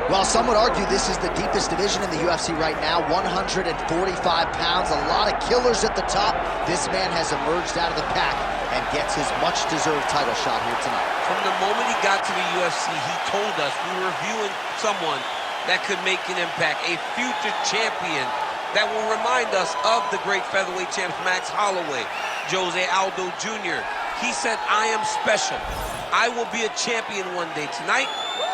Well, some would argue this is the deepest division in the UFC right now, 145 pounds, a lot of killers at the top. This man has emerged out of the pack and gets his much-deserved title shot here tonight. From the moment he got to the UFC, he told us we were viewing someone that could make an impact, a future champion that will remind us of the great featherweight champs Max Holloway, Jose Aldo Jr. He said, I am special. I will be a champion one day. Tonight,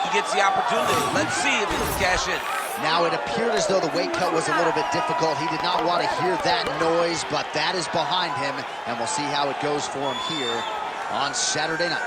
he gets the opportunity. Let's see if he can cash in. Now, it appeared as though the weight cut was a little bit difficult. He did not want to hear that noise, but that is behind him, and we'll see how it goes for him here on Saturday night.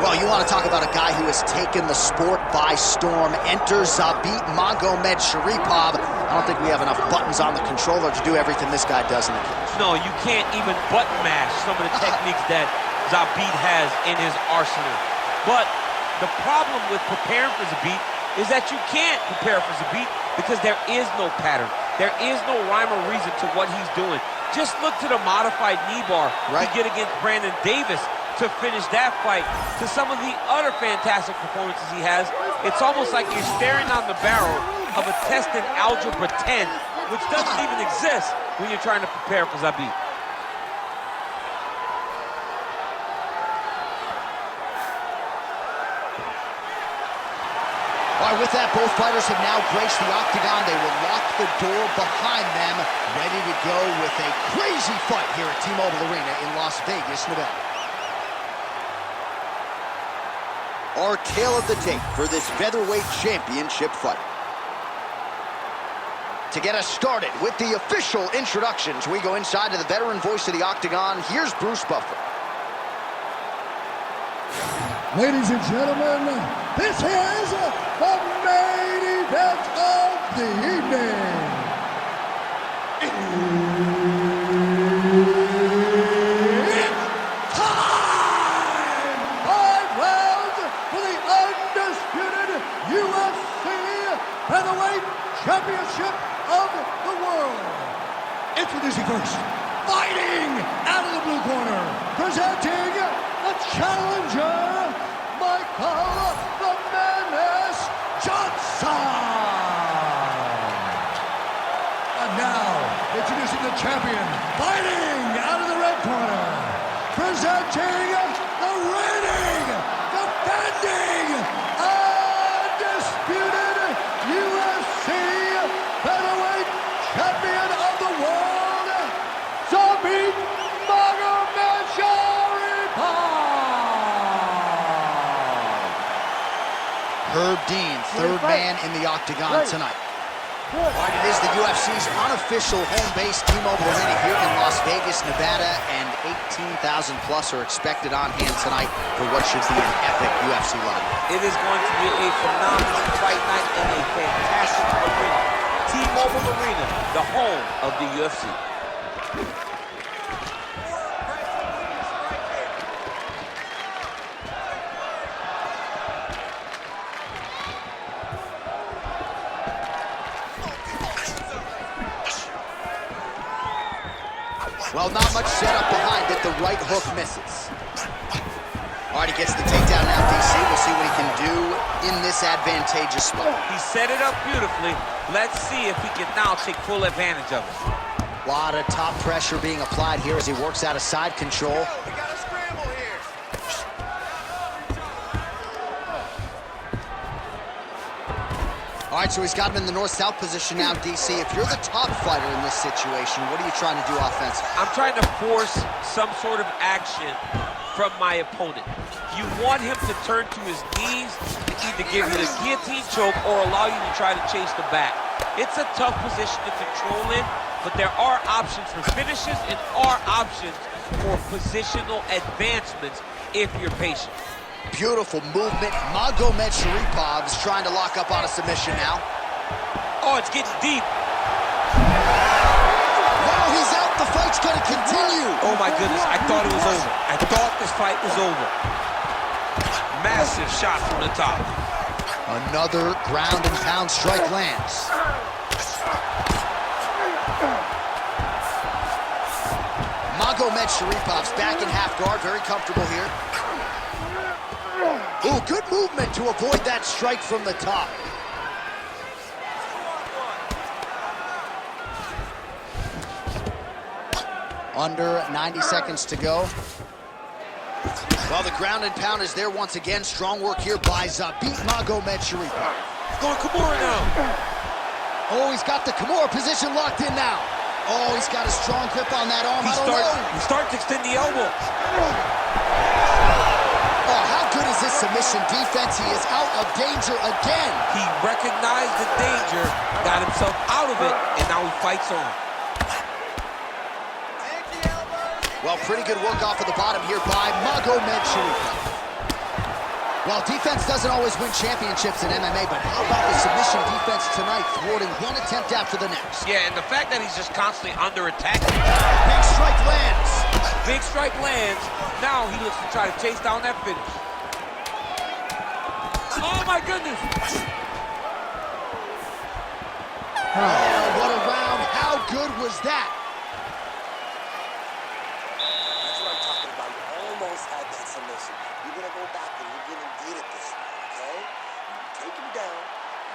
Well, you want to talk about a guy who has taken the sport by storm. Enter Zabit Magomedsharipov. I don't think we have enough buttons on the controller to do everything this guy does in the cage. No, you can't even button mash some of the techniques that Zabit has in his arsenal. But the problem with preparing for Zabit is that you can't prepare for Zabit because there is no pattern. There is no rhyme or reason to what he's doing. Just look to the modified knee bar he did against Brandon Davis to finish that fight, to some of the other fantastic performances he has. It's almost like you're staring on the barrel of a test in Algebra 10, which doesn't even exist when you're trying to prepare for Zabit. All right, with that, both fighters have now graced the octagon. They will lock the door behind them, ready to go with a crazy fight here at T-Mobile Arena in Las Vegas, Nevada. Our tale of the tape for this featherweight championship fight. To get us started with the official introductions, we go inside to the veteran voice of the octagon. Here's Bruce Buffer. Ladies and gentlemen, this is the main event of the evening. It's time! 5 rounds for the undisputed UFC Featherweight Championship of the world. Introducing first, fighting out of the blue corner, presenting the challenger, Michael the Menace Johnson. And now, introducing the champion, fighting out of the red corner, presenting the reigning, defending, undisputed UFC Featherweight Champion of the world, Zabit Magomedsharipov. Herb Dean, third man in the octagon tonight. It is the UFC's unofficial home base, T-Mobile Arena here in Las Vegas, Nevada, and 18,000 plus are expected on hand tonight for what should be an epic UFC live. It is going to be a phenomenal fight night and a fantastic arena. T-Mobile Arena, the home of the UFC. Well, not much setup behind it. The right hook misses. All right, he gets the takedown now, DC. We'll see what he can do in this advantageous spot. He set it up beautifully. Let's see if he can now take full advantage of it. A lot of top pressure being applied here as he works out of side control. We got a scramble here. All right, so he's got him in the north-south position now, DC. If you're the top fighter in this situation, what are you trying to do offensively? I'm trying to force some sort of action from my opponent. You want him to turn to his knees to either give you the guillotine choke or allow you to try to chase the back. It's a tough position to control in, but there are options for finishes and are options for positional advancements if you're patient. Beautiful movement. Magomedsharipov is trying to lock up on a submission now. Oh, it's getting deep. Wow, he's out. The fight's going to continue. Oh, my goodness. I thought it was over. I thought this fight was over. Massive shot from the top. Another ground and pound strike lands. Magomedsharipov back in half guard, very comfortable here. Ooh, good movement to avoid that strike from the top. Under 90 seconds to go. Well, the ground and pound is there once again. Strong work here by Zabit Magomedsharipov. Going Kimura now. Oh, he's got the Kimura position locked in now. Oh, he's got a strong grip on that arm. He's starting to extend the elbow. Oh, how good is this submission defense? He is out of danger again. He recognized the danger, got himself out of it, and now he fights on. Well, pretty good work off of the bottom here by Magomedsharipov. Well, defense doesn't always win championships in MMA, but how about the submission defense tonight, thwarting one attempt after the next? Yeah, and the fact that he's just constantly under attack. Big strike lands. Big strike lands. Now he looks to try to chase down that finish. Oh, my goodness. Oh, what a round. How good was that? That's what I'm talking about. You almost had that submission. You're going to go back and you're going to get it this one, okay? You take him down,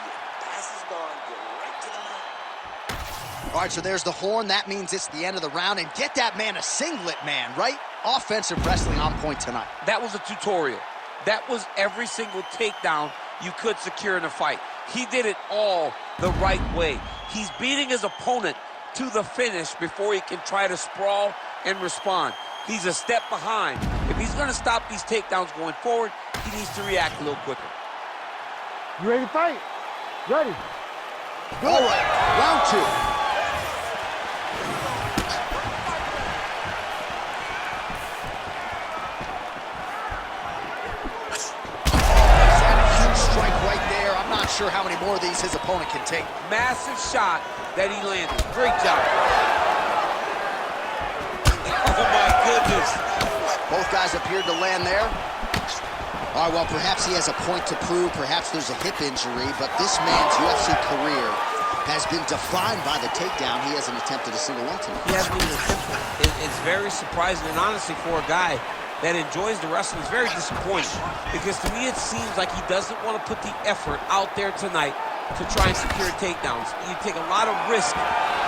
your pass is gone, get right to the mat. All right, so there's the horn. That means it's the end of the round. And get that man a singlet, man, right? Offensive wrestling on point tonight. That was a tutorial. That was every single takedown you could secure in a fight. He did it all the right way. He's beating his opponent to the finish before he can try to sprawl and respond. He's a step behind. If he's going to stop these takedowns going forward, he needs to react a little quicker. You ready to fight? Ready. All right, round two. Strike right there. I'm not sure how many more of these his opponent can take. Massive shot that he landed. Great job. Oh, my goodness. Both guys appeared to land there. All right, well, perhaps he has a point to prove. Perhaps there's a hip injury, but this man's UFC career has been defined by the takedown. He hasn't attempted a single one tonight. He hasn't even attempted. It's very surprising, and honestly, for a guy that enjoys the wrestling, it's very disappointing, because to me it seems like he doesn't want to put the effort out there tonight to try and secure takedowns. You take a lot of risk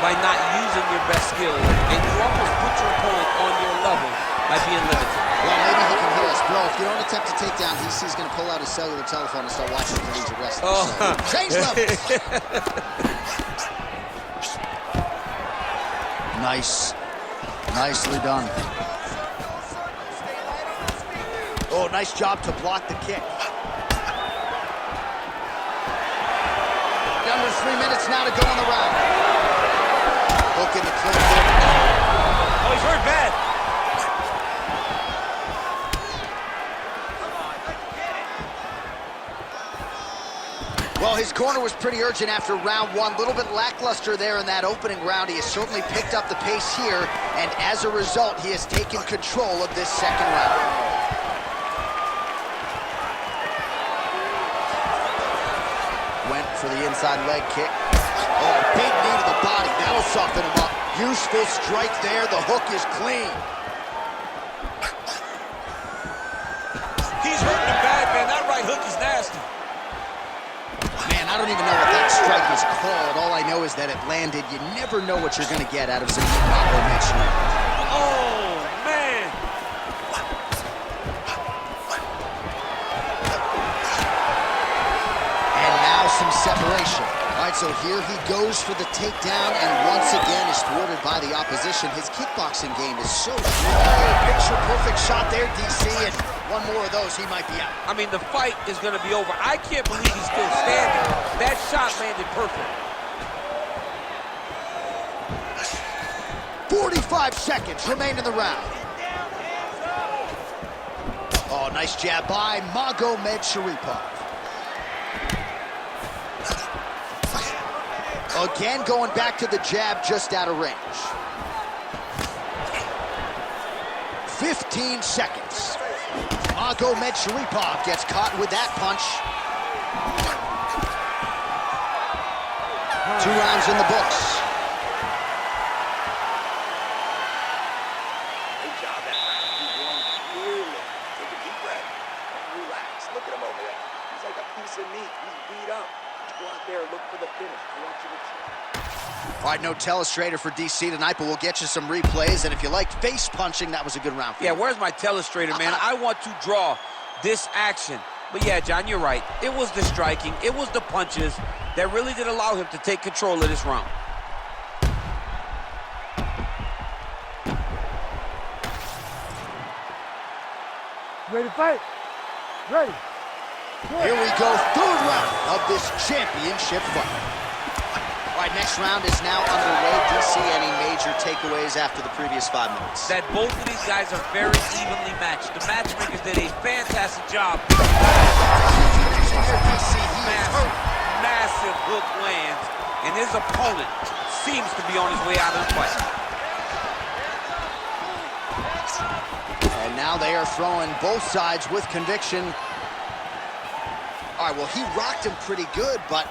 by not using your best skill, and you almost put your opponent on your level by being limited. Well, maybe he can hear us. Bro, if you don't attempt a takedown, he's going to pull out his cellular telephone and start watching collegiate wrestling. Oh. So, change levels. Nice. Nicely done. Oh, nice job to block the kick. Under 3 minutes now to go in the round. Hook in the clip. Oh, he's hurt bad. Well, his corner was pretty urgent after round one. A little bit lackluster there in that opening round. He has certainly picked up the pace here, and as a result, he has taken control of this second round. Went for the inside leg kick. Oh, big knee to the body. That'll soften him up. Useful strike there. The hook is clean. He's hurting him bad, man. That right hook is nasty. Man, I don't even know what that strike was called. All I know is that it landed. You never know what you're going to get out of Zabit Magomedsharipov. Oh, man. And now some separation. All right, so here he goes for the takedown, and once again is thwarted by the opposition. His kickboxing game is so strong. Picture-perfect shot there, DC, and one more of those, he might be out. I mean, the fight is going to be over. I can't believe he's still standing. That shot landed perfect. 45 seconds remain in the round. Oh, Oh, nice jab by Magomedsharipov. Again, going back to the jab just out of range. 15 seconds. Magomedsharipov gets caught with that punch. 2 rounds in the books. Good job that round. He won clearly. Take a deep breath. Relax. Look at him over there. He's like a piece of meat. He's beat up. Go out there and look for the finish. I want you to try. All right, no telestrator for DC tonight, but we'll get you some replays. And if you liked face punching, that was a good round for you. Yeah, where's my telestrator, man? I want to draw this action. But yeah, John, you're right. It was the striking, it was the punches that really did allow him to take control of this round. Ready to fight? Ready. Here we go, 3rd round of this championship fight. All right, next round is now underway. DC, any major takeaways after the previous 5 minutes? That both of these guys are very evenly matched. The matchmakers did a fantastic job. Massive hook lands, and his opponent seems to be on his way out of the fight. And now they are throwing both sides with conviction. All right, well, he rocked him pretty good, but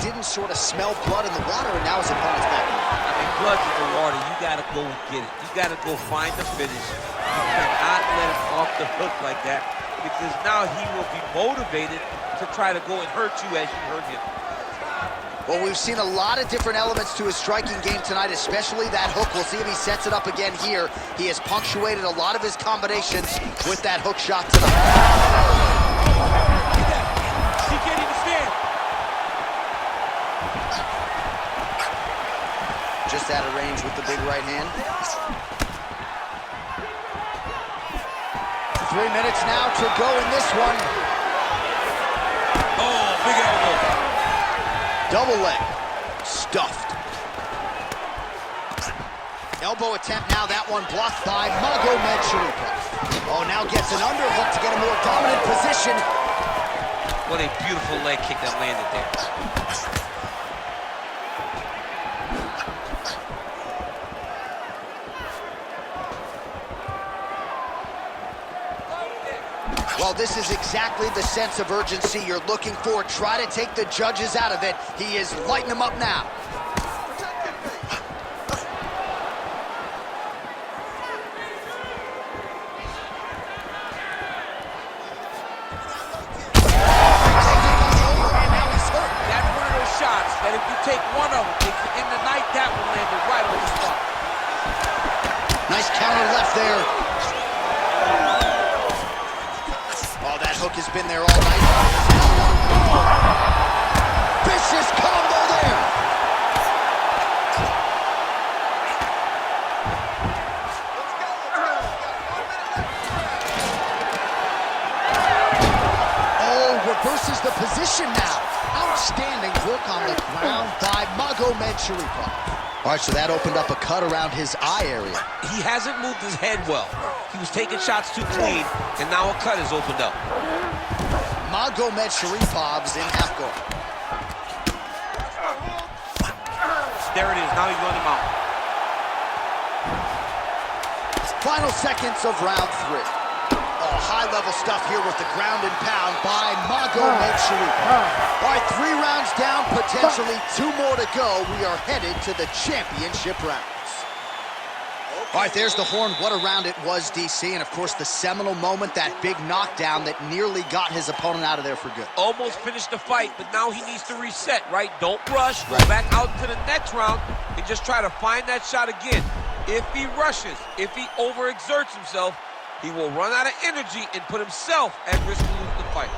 didn't sort of smell blood in the water, and now his opponent's back. I mean, blood's in the water. You got to go and get it. You got to go find the finish. You cannot let him off the hook like that, because now he will be motivated to try to go and hurt you as you hurt him. Well, we've seen a lot of different elements to his striking game tonight, especially that hook. We'll see if he sets it up again here. He has punctuated a lot of his combinations with that hook shot tonight. He can't even stand. Just out of range with the big right hand. 3 minutes now to go in this one. Oh, big elbow. Double leg. Stuffed. Elbow attempt now. That one blocked by Magomedsharipov. Oh, now gets an underhook to get a more dominant position. What a beautiful leg kick that landed there. Well, this is exactly the sense of urgency you're looking for. Try to take the judges out of it. He is lighting them up now. That's one of those shots that if you take one of them, in the night, that one landed right on the spot. Nice counter left there. Oh, that hook has been there all night. Vicious combo there. Oh, reverses the position now. Outstanding work on the ground by Magomedsharipov. All right, so that opened up a cut around his eye area. He hasn't moved his head well. He was taking shots too clean, and now a cut has opened up. Magomedsharipov in half guard. There it is. Now he's running him out. Final seconds of round 3. Oh, high-level stuff here with the ground and pound by Magomedsharipov. All right, 3 rounds down, potentially 2 more to go. We are headed to the championship rounds. All right, there's the horn. What a round it was, DC. And, of course, the seminal moment, that big knockdown that nearly got his opponent out of there for good. Almost finished the fight, but now he needs to reset, right? Don't rush. Go back out to the next round and just try to find that shot again. If he rushes, if he overexerts himself, he will run out of energy and put himself at risk of losing the fight.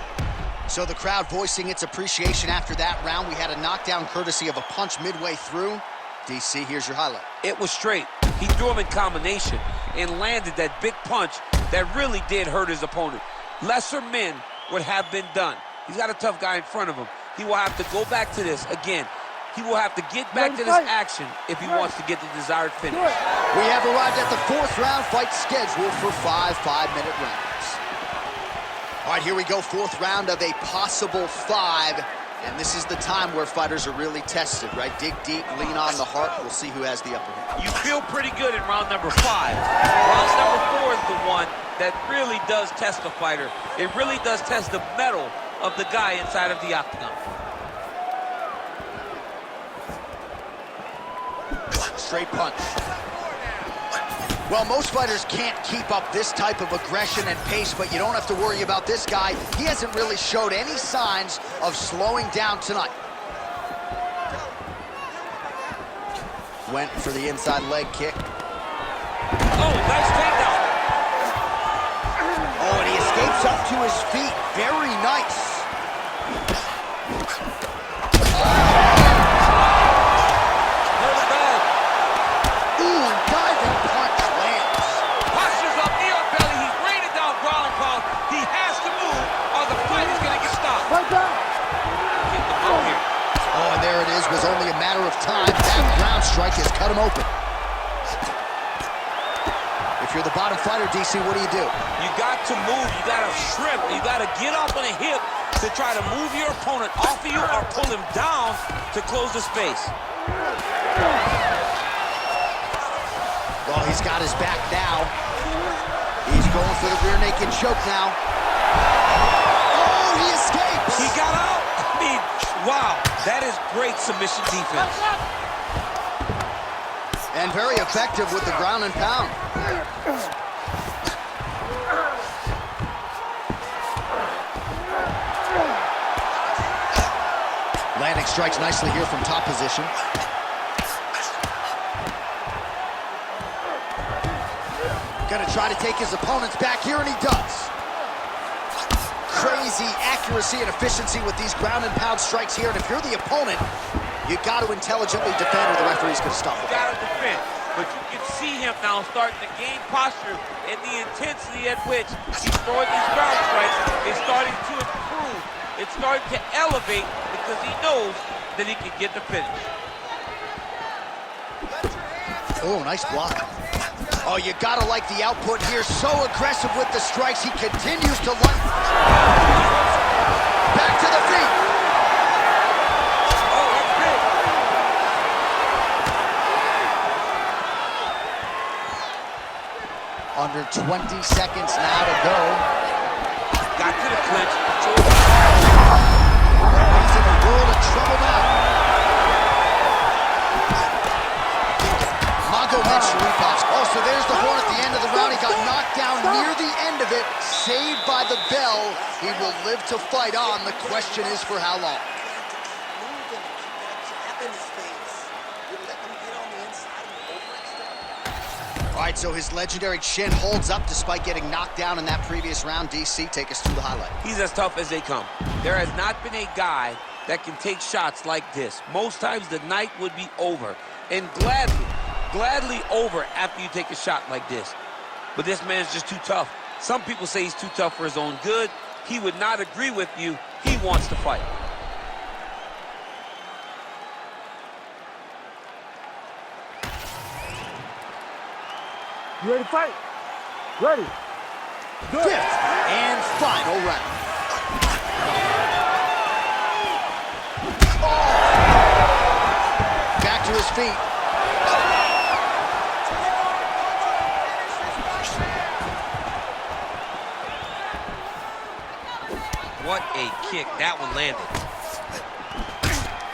So the crowd voicing its appreciation after that round. We had a knockdown courtesy of a punch midway through. DC, here's your highlight. It was straight. He threw him in combination and landed that big punch that really did hurt his opponent. Lesser men would have been done. He's got a tough guy in front of him. He will have to go back to this again. He will have to get back to this action if he wants to get the desired finish. We have arrived at the 4th round, fight scheduled for 5 5-minute rounds. All right, here we go, fourth round of a possible 5. And this is the time where fighters are really tested, right? Dig deep, lean on the heart. We'll see who has the upper hand. You feel pretty good in round number 5. Round number 4 is the one that really does test the fighter. It really does test the mettle of the guy inside of the octagon. Straight punch. Well, most fighters can't keep up this type of aggression and pace, but you don't have to worry about this guy. He hasn't really showed any signs of slowing down tonight. Went for the inside leg kick. Oh, nice takedown. Oh, and he escapes up to his feet. Very nice. Was only a matter of time. That ground strike has cut him open. If you're the bottom fighter, DC, what do? You got to move. You got to shrimp. You got to get up on a hip to try to move your opponent off of you or pull him down to close the space. Well, he's got his back now. He's going for the rear naked choke now. Oh, he escapes. He got out. I mean, wow. That is great submission defense. And very effective with the ground and pound. Landing strikes nicely here from top position. Gonna try to take his opponents back here, and he does. Crazy accuracy and efficiency with these ground and pound strikes here. And if you're the opponent, you got to intelligently defend, or the referee's going to stop it. You got to defend, but you can see him now starting to gain posture, and the intensity at which he's throwing these ground strikes is starting to improve. It's starting to elevate because he knows that he can get the finish. Oh, nice block. Oh, you gotta like the output here. So aggressive with the strikes. He continues to lunge. Back to the feet. Oh, that's big. Under 20 seconds now to go. Got to the clinch. He's in a world of trouble now. Magomedsharipov. Oh, so there's the horn at the end of the round. He got knocked down near the end of it. Saved by the bell. He will live to fight on. The question is for how long. All right, so his legendary chin holds up despite getting knocked down in that previous round. DC, take us through the highlight. He's as tough as they come. There has not been a guy that can take shots like this. Most times the night would be over, and gladly over after you take a shot like this. But this man's just too tough. Some people say he's too tough for his own good. He would not agree with you. He wants to fight. You ready to fight? Ready. Fifth and final round. Oh! Back to his feet. What a kick. That one landed.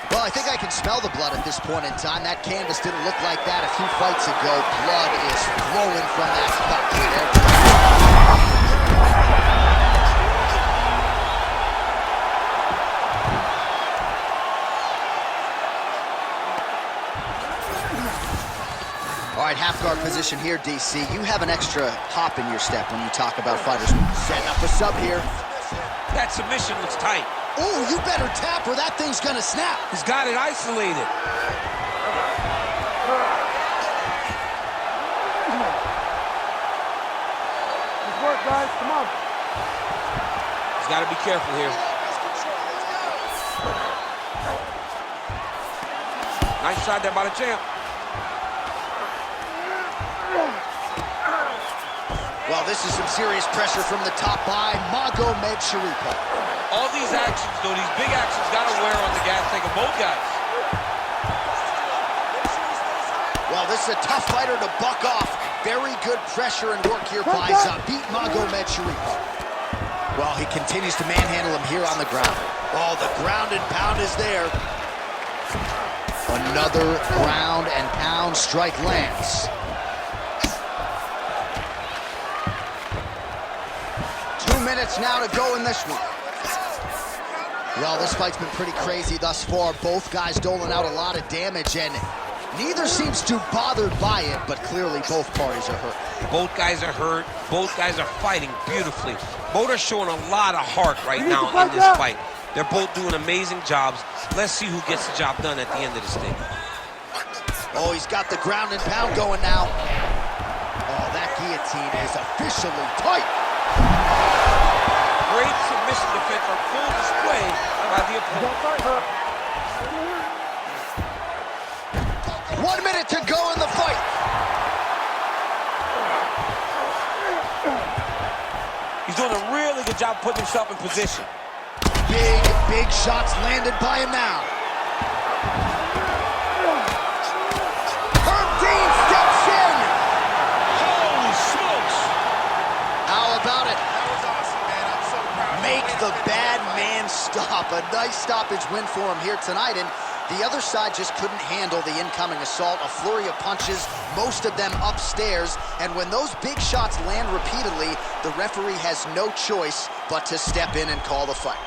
Well, I think I can smell the blood at this point in time. That canvas didn't look like that a few fights ago. Blood is flowing from that cut. All right, half guard position here, DC. You have an extra hop in your step when you talk about fighters. Setting up a sub here. That submission looks tight. Oh, you better tap or that thing's gonna snap. He's got it isolated. Good work, guys. Come on. He's got to be careful here. Nice shot there by the champ. Well, this is some serious pressure from the top by Magomedsharipov. All these actions, though, these big actions, got to wear on the gas tank of both guys. Well, this is a tough fighter to buck off. Very good pressure and work here by Zabit Magomedsharipov. Well, he continues to manhandle him here on the ground. Oh, the ground and pound is there. Another ground and pound strike lands. 2 minutes now to go in this one. Well, this fight's been pretty crazy thus far. Both guys doling out a lot of damage, and neither seems too bothered by it, but clearly both parties are hurt. Both guys are hurt. Both guys are fighting beautifully. Both are showing a lot of heart right now in this fight. They're both doing amazing jobs. Let's see who gets the job done at the end of this thing. Oh, he's got the ground and pound going now. Oh, that guillotine is officially tight. Great submission defense on full display by the opponent. 1 minute to go in the fight. He's doing a really good job putting himself in position. Big shots landed by him now. Herb Dean steps in. Holy smokes! How about it? That was awesome, man. I'm so proud. Make the bad man stop. A nice stoppage win for him here tonight, and the other side just couldn't handle the incoming assault. A flurry of punches, most of them upstairs, and when those big shots land repeatedly, the referee has no choice but to step in and call the fight.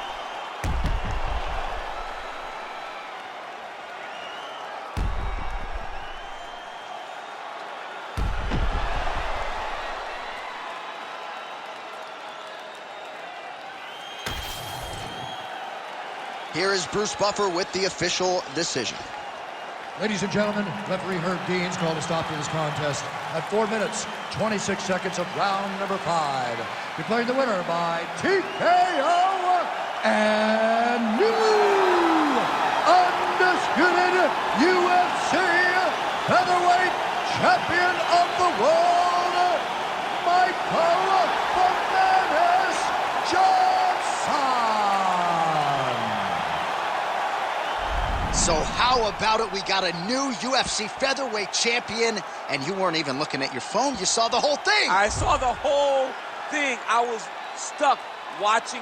Here is Bruce Buffer with the official decision. Ladies and gentlemen, referee Herb Dean's called a stop to this contest at 4 minutes, 26 seconds of round number 5. Declaring the winner by TKO and new undisputed UFC featherweight champion of the world, Michael So how about it? We got a new UFC featherweight champion, and you weren't even looking at your phone. You saw the whole thing. I saw the whole thing. I was stuck watching